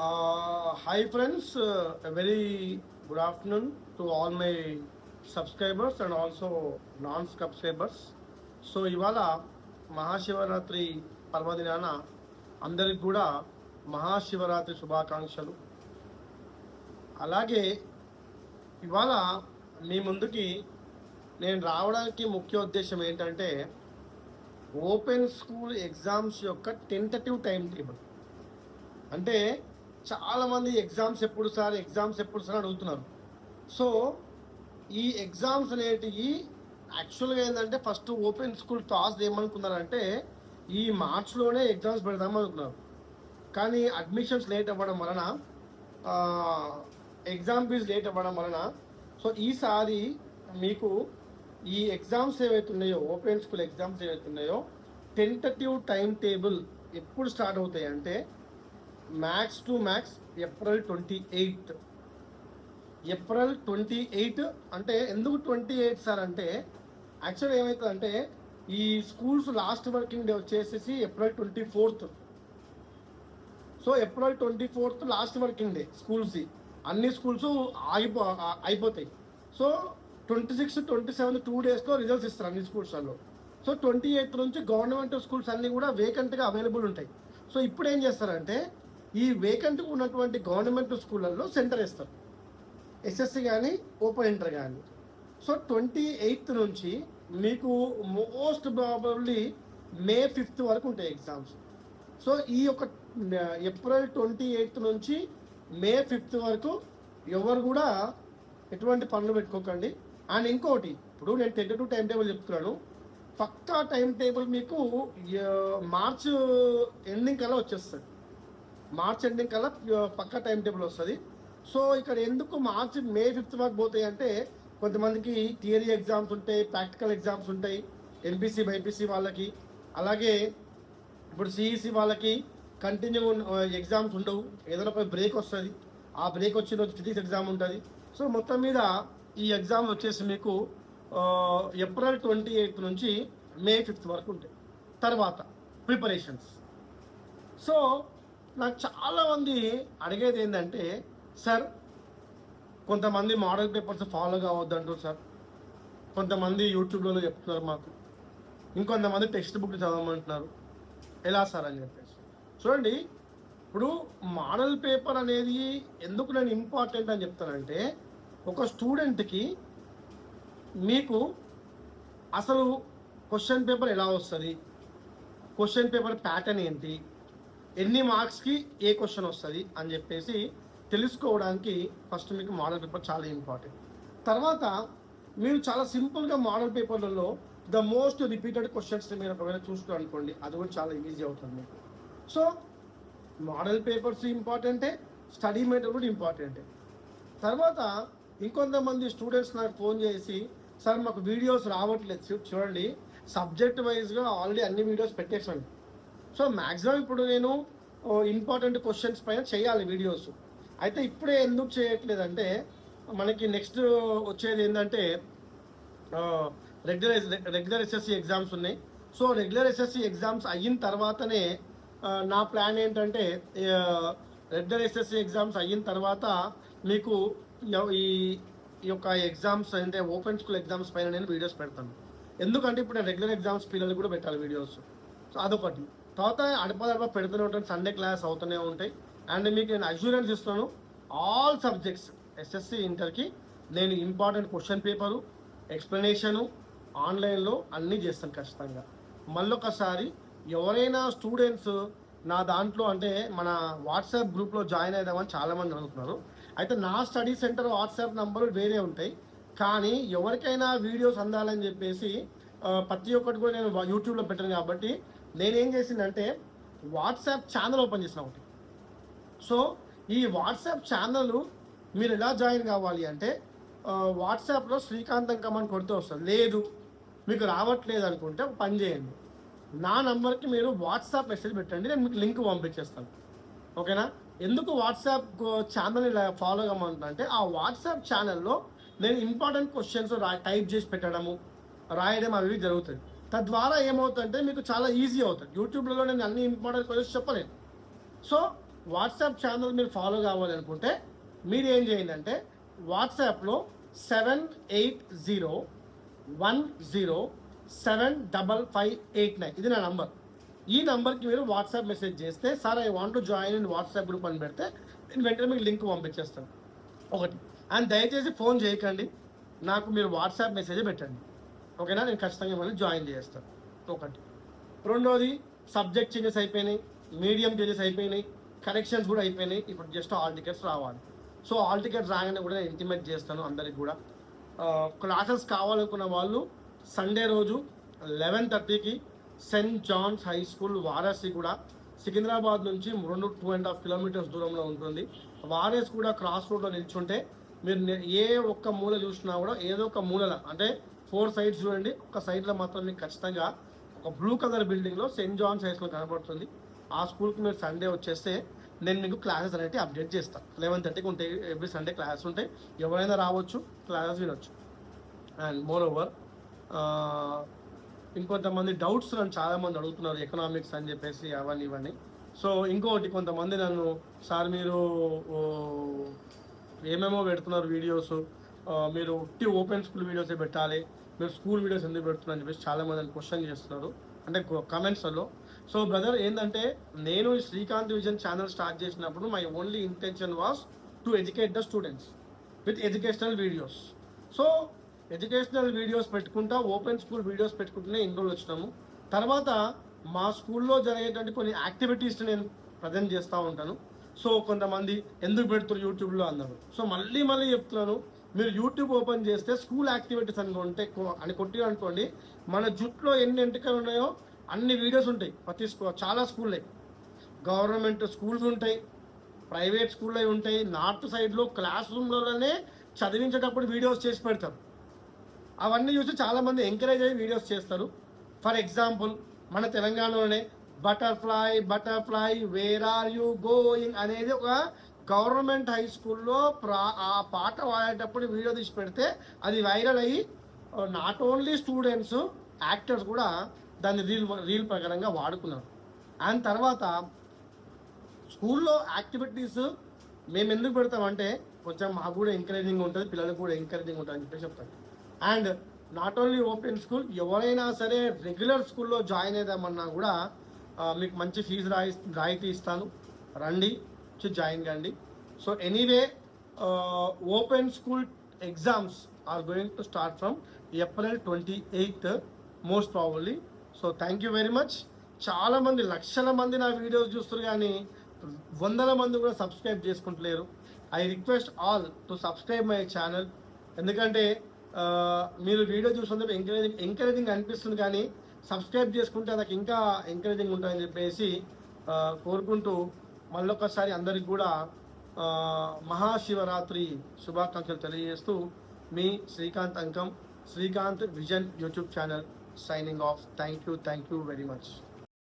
Hi friends, a very good afternoon to all my subscribers and also non-subscribers. So ఇవాళ మహాశివరాత్రి పర్వదినాన అందరికి కూడా మహాశివరాత్రి శుభాకాంక్షలు. అలాగే ఇవాళ మీ ముందుకి నేను రావడానికి ముఖ్య ఉద్దేశం ఏంటంటే ఓపెన్ స్కూల్ ఎగ్జామ్స్ యొక్క టెంటటివ్ టైం టేబుల్. అంటే చాలామంది ఎగ్జామ్స్ ఎప్పుడు సార్ అడుగుతున్నారు. సో ఈ ఎగ్జామ్స్ అనేటివి యాక్చువల్గా ఏంటంటే ఫస్ట్ ఓపెన్ స్కూల్ టాస్ ఏమనుకున్నారంటే ఈ మార్చ్లోనే ఎగ్జామ్స్ పెడదామనుకున్నారు. కానీ అడ్మిషన్స్ లేట్ అవ్వడం వలన, ఎగ్జామ్ ఫీజు లేట్ అవ్వడం వలన సో ఈసారి మీకు ఈ ఎగ్జామ్స్ ఏవైతున్నాయో, ఓపెన్ స్కూల్ ఎగ్జామ్స్ ఏవైతున్నాయో టెంటటివ్ టైం టేబుల్ ఎప్పుడు స్టార్ట్ అవుతాయి అంటే max to max April 28. April 28 అంటే ఎందుకు 28 సార్ అంటే యాక్చువల్ ఏమవుతుందంటే ఈ స్కూల్స్ లాస్ట్ వర్కింగ్ డే వచ్చేసేసి April 24. So April 24 last working day schools, అన్ని స్కూల్స్ అయిపోతాయి. సో 26, 27 2 డేస్లో రిజల్ట్స్ ఇస్తారు అన్ని స్కూల్స్లో. సో 28 నుంచి గవర్నమెంట్ స్కూల్స్ అన్నీ కూడా వేకెంట్గా అవైలబుల్ ఉంటాయి. సో ఇప్పుడు ఏం చేస్తారంటే ఈ వేకెంట్గా ఉన్నటువంటి గవర్నమెంట్ స్కూళ్ళల్లో సెంటర్ ఇస్తారు, ఎస్ఎస్సి కానీ ఓపెన్ ఇంటర్ కానీ. సో 28 నుంచి మీకు మోస్ట్ ప్రాబబ్లీ మే 5 వరకు ఉంటాయి ఎగ్జామ్స్. సో ఈ యొక్క ఏప్రిల్ 28 నుంచి మే 5 వరకు ఎవరు కూడా ఎటువంటి పనులు పెట్టుకోకండి. అండ్ ఇంకోటి, ఇప్పుడు నేను టెంటటివ్ టైం టేబుల్ చెప్తున్నాను, పక్కా టైం టేబుల్ మీకు మార్చ్ ఎండింగ్ కల్లా వచ్చేస్తుంది. మార్చ్ ఎండింగ్ కల్లా పక్కా టైం టేబుల్ వస్తుంది. సో ఇక్కడ ఎందుకు మే 5 వరకు పోతాయి అంటే కొంతమందికి థియరీ ఎగ్జామ్స్ ఉంటాయి, ప్రాక్టికల్ ఎగ్జామ్స్ ఉంటాయి, ఎంపీసీ బైపీసీ వాళ్ళకి. అలాగే ఇప్పుడు సిఈసి వాళ్ళకి కంటిన్యూ ఎగ్జామ్స్ ఉండవు, ఏదైనా ఒక బ్రేక్ వస్తుంది, ఆ బ్రేక్ వచ్చిన రోజు ఫిజిక్స్ ఎగ్జామ్ ఉంటుంది. సో మొత్తం మీద ఈ ఎగ్జామ్ వచ్చేసి మీకు ఏప్రిల్ 28 నుంచి మే 5 వరకు ఉంటాయి. తర్వాత ప్రిపరేషన్స్. సో నాకు చాలామంది అడిగేది ఏంటంటే సార్ కొంతమంది మోడల్ పేపర్స్ ఫాలో కావద్దంటారు సార్, కొంతమంది యూట్యూబ్లో చెప్తున్నారు మాకు, ఇంకొంతమంది టెక్స్ట్ బుక్ చదవమంటున్నారు, ఎలా సార్ అని చెప్పేసి. చూడండి, ఇప్పుడు మోడల్ పేపర్ అనేది ఎందుకు నేను ఇంపార్టెంట్ అని చెప్తానంటే ఒక స్టూడెంట్కి మీకు అసలు క్వశ్చన్ పేపర్ ఎలా వస్తుంది, క్వశ్చన్ పేపర్ ప్యాటర్న్ ఏంటి, ఎన్ని మార్క్స్కి ఏ క్వశ్చన్ వస్తుంది అని చెప్పేసి తెలుసుకోవడానికి ఫస్ట్ మీకు మోడల్ పేపర్ చాలా ఇంపార్టెంట్. తర్వాత మీరు చాలా సింపుల్గా మోడల్ పేపర్లలో ద మోస్ట్ రిపీటెడ్ క్వశ్చన్స్ మీరు ఒకవేళ చూసుకో అనుకోండి, అది కూడా చాలా ఈజీ అవుతుంది మీకు. సో మోడల్ పేపర్స్ ఇంపార్టెంటే, స్టడీ మెటీరియల్ కూడా ఇంపార్టెంటే. తర్వాత ఇంకొంతమంది స్టూడెంట్స్ నాకు ఫోన్ చేసి సార్ మాకు వీడియోస్ రావట్లేదు. చూడండి, సబ్జెక్ట్ వైజ్గా ఆల్రెడీ అన్ని వీడియోస్ పెట్టేసాను. సో మ్యాక్సిమం ఇప్పుడు నేను ఇంపార్టెంట్ క్వశ్చన్స్ పైన చేయాలి వీడియోస్. అయితే ఇప్పుడే ఎందుకు చేయట్లేదంటే మనకి నెక్స్ట్ వచ్చేది ఏంటంటే రెగ్యులర్ ఎస్ఎస్సి ఎగ్జామ్స్ ఉన్నాయి. సో రెగ్యులర్ ఎస్ఎస్సి ఎగ్జామ్స్ అయిన తర్వాతనే నా ప్లాన్ ఏంటంటే రెగ్యులర్ ఎస్ఎస్సి ఎగ్జామ్స్ అయిన తర్వాత మీకు ఈ యొక్క ఎగ్జామ్స్ అంటే ఓపెన్ స్కూల్ ఎగ్జామ్స్ పైన నేను వీడియోస్ పెడతాను. ఎందుకంటే ఇప్పుడు నేను రెగ్యులర్ ఎగ్జామ్స్ పిల్లలు కూడా పెట్టాలి వీడియోస్. సో అదొకటి. తర్వాత అడప పెడుతూనే ఉంటాను, సండే క్లాస్ అవుతూనే ఉంటాయి. అండ్ మీకు నేను అష్యూరెన్స్ ఇస్తున్నాను, ఆల్ సబ్జెక్ట్స్ ఎస్ఎస్సి ఇంటర్కి నేను ఇంపార్టెంట్ క్వశ్చన్ పేపరు, ఎక్స్ప్లెనేషను ఆన్లైన్లో అన్నీ చేస్తాను ఖచ్చితంగా. మళ్ళొకసారి ఎవరైనా స్టూడెంట్స్ నా దాంట్లో అంటే మన వాట్సాప్ గ్రూప్లో జాయిన్ అవుదామని చాలామంది అడుగుతున్నారు. అయితే నా స్టడీ సెంటర్ వాట్సాప్ నంబరు వేరే ఉంటాయి, కానీ ఎవరికైనా వీడియోస్ అందాలని చెప్పేసి ప్రతి ఒక్కటి కూడా నేను యూట్యూబ్లో పెట్టాను. కాబట్టి నేనేం చేసిందంటే వాట్సాప్ ఛానల్ ఓపెన్ చేసిన ఒకటి. సో ఈ వాట్సాప్ ఛానల్ మీరు ఎలా జాయిన్ కావాలి అంటే వాట్సాప్లో శ్రీకాంతం కమాండ్ కొడితే వస్తుంది. లేదు మీకు రావట్లేదు అనుకుంటే పని చేయండి, నా నంబర్కి మీరు వాట్సాప్ మెసేజ్ పెట్టండి, నేను మీకు లింక్ పంపించేస్తాను. ఓకేనా? ఎందుకు వాట్సాప్ ఛానల్ని ఫాలో కమ్మంటున్నా అంటే ఆ వాట్సాప్ ఛానల్లో నేను ఇంపార్టెంట్ క్వశ్చన్స్ టైప్ చేసి పెట్టడము, రాయడం అవి జరుగుతుంది. తద్వారా ఏమవుతుందంటే మీకు చాలా ఈజీ అవుతుంది. యూట్యూబ్లో నేను అన్ని ఇంపార్టెంట్ క్వశ్చన్స్ చెప్పలేను. సో వాట్సాప్ ఛానల్ మీరు ఫాలో కావాలనుకుంటే మీరు ఏం చేయండి అంటే వాట్సాప్లో 7810107559 ఇది నా నంబర్. ఈ నంబర్కి మీరు వాట్సాప్ మెసేజ్ చేస్తే sir I want to join in WhatsApp group అని పెడితే నేను వెంటనే మీకు లింక్ పంపించేస్తాను. ఒకటి. అండ్ దయచేసి ఫోన్ చేయకండి, నాకు మీరు వాట్సాప్ మెసేజ్ పెట్టండి, ఓకేనా? నేను ఖచ్చితంగా మళ్ళీ జాయిన్ చేస్తాను. ఒకటి. రెండోది, సబ్జెక్ట్ చేంజెస్ అయిపోయినాయి, మీడియం చేంజెస్ అయిపోయినాయి, కరెక్షన్స్ కూడా అయిపోయినాయి. ఇప్పుడు జస్ట్ ఆల్ టికెట్స్ రావాలి. సో ఆల్ టికెట్స్ రాగానే కూడా నేను ఇంటిమేట్ చేస్తాను అందరికి కూడా. క్లాసెస్ కావాలనుకున్న వాళ్ళు సండే రోజు 11:30కి సెయింట్ జాన్స్ హై స్కూల్ వారాసి కూడా సికింద్రాబాద్ నుంచి 2.5 కిలోమీటర్స్ దూరంలో ఉంటుంది. వారాసి కూడా క్రాస్ రోడ్లో నిల్చుంటే మీరు ఏ ఒక్క మూల చూసినా కూడా ఏదో ఒక మూలల అంటే 4 సైడ్స్ చూడండి, ఒక సైడ్లో మాత్రం మీకు ఖచ్చితంగా ఒక బ్లూ కలర్ బిల్డింగ్లో సెయింట్ జాన్స్ హై స్కూల్ కనబడుతుంది. ఆ స్కూల్కి మీరు సండే వచ్చేస్తే నేను మీకు క్లాసెస్ అనేవి అప్డేట్ చేస్తాను. 11:30కి ఉంటాయి, ఎవ్రీ సండే క్లాసెస్ ఉంటాయి, ఎవరైనా రావచ్చు, క్లాసెస్ వినొచ్చు. అండ్ మోర్ ఓవర్ ఇంకొంతమంది డౌట్స్ నన్ను చాలామంది అడుగుతున్నారు ఎకనామిక్స్ అని చెప్పేసి అవన్నీ ఇవన్నీ. సో ఇంకొకటి, కొంతమంది నన్ను సార్ మీరు ఏమేమో పెడుతున్నారు వీడియోస్, మీరు ఓపెన్ స్కూల్ వీడియోసే పెట్టాలి, మీరు స్కూల్ వీడియోస్ ఎందుకు పెడుతున్నారు అని చెప్పేసి చాలామంది నన్ను క్వశ్చన్ చేస్తున్నారు అంటే కమెంట్స్లో. సో బ్రదర్ ఏంటంటే నేను ఈ శ్రీకాంత్ విజన్ ఛానల్ స్టార్ట్ చేసినప్పుడు my only intention was to educate the students with educational videos. So educational videos పెట్టుకుంటా, ఓపెన్ స్కూల్ వీడియోస్ పెట్టుకుంటూనే ఇన్ని రోజులు వచ్చినాము. తర్వాత మా స్కూల్లో జరిగేటువంటి కొన్ని యాక్టివిటీస్ని నేను ప్రజెంట్ చేస్తూ ఉంటాను. సో కొంతమంది ఎందుకు పెడుతున్నారు యూట్యూబ్లో అన్నారు. సో మళ్ళీ చెప్తున్నాను, మీరు యూట్యూబ్ ఓపెన్ చేస్తే స్కూల్ యాక్టివిటీస్ అనుకుంటే అని కొట్టి అనుకోండి, మన జుట్లో ఎన్ని ఎంపికలు ఉన్నాయో అన్ని వీడియోస్ ఉంటాయి. ప్రతి చాలా స్కూల్లో గవర్నమెంట్ స్కూల్స్ ఉంటాయి, ప్రైవేట్ స్కూల్లో ఉంటాయి. నార్త్ సైడ్లో క్లాస్ రూమ్లోనే చదివించేటప్పుడు వీడియోస్ చేసి పెడతారు. అవన్నీ చూసి చాలామంది ఎంకరేజ్ అయ్యి వీడియోస్ చేస్తారు. ఫర్ ఎగ్జాంపుల్ మన తెలంగాణలోనే butterfly where are you going అనేది ఒక గవర్నమెంట్ హై స్కూల్లో ఆ పాట వాడేటప్పుడు వీడియో తీసి పెడితే అది వైరల్ అయ్యి నాట్ ఓన్లీ స్టూడెంట్స్, యాక్టర్స్ కూడా దాన్ని రీల్ ప్రకారంగా వాడుకున్నారు. అండ్ తర్వాత స్కూల్లో యాక్టివిటీస్ మేము ఎందుకు పెడతామంటే కొంచెం మాకు కూడా ఎంకరేజింగ్ ఉంటుంది, పిల్లలకు కూడా ఎంకరేజింగ్ ఉంటుంది అని చెప్పేసి చెప్తాను. And not only open school, ఎవరైనా సరే రెగ్యులర్ స్కూల్లో జాయిన్ అయిదామన్నా కూడా మీకు మంచి ఫీజు రాయితీ ఇస్తాను, రండి వచ్చి జాయిన్ కండి. So anyway open school exams are going to start from April 28th most probably. So thank you very much. చాలామంది లక్షల మంది నా వీడియోస్ చూస్తారు కానీ వందల మంది కూడా సబ్స్క్రైబ్ చేసుకుంటలేరు. I request all to subscribe my channel. ఎందుకంటే మీరు వీడియో చూసినందుకు ఎంకరేజింగ్ అనిపిస్తుంది కానీ సబ్స్క్రైబ్ చేసుకుంటే నాకు ఇంకా ఎంకరేజింగ్ ఉంటుందని చెప్పేసి కోరుకుంటూ మళ్ళొకసారి అందరికి కూడా మహాశివరాత్రి శుభాకాంక్షలు తెలియజేస్తూ మీ Srikanth vision YouTube channel signing off. Thank you very much.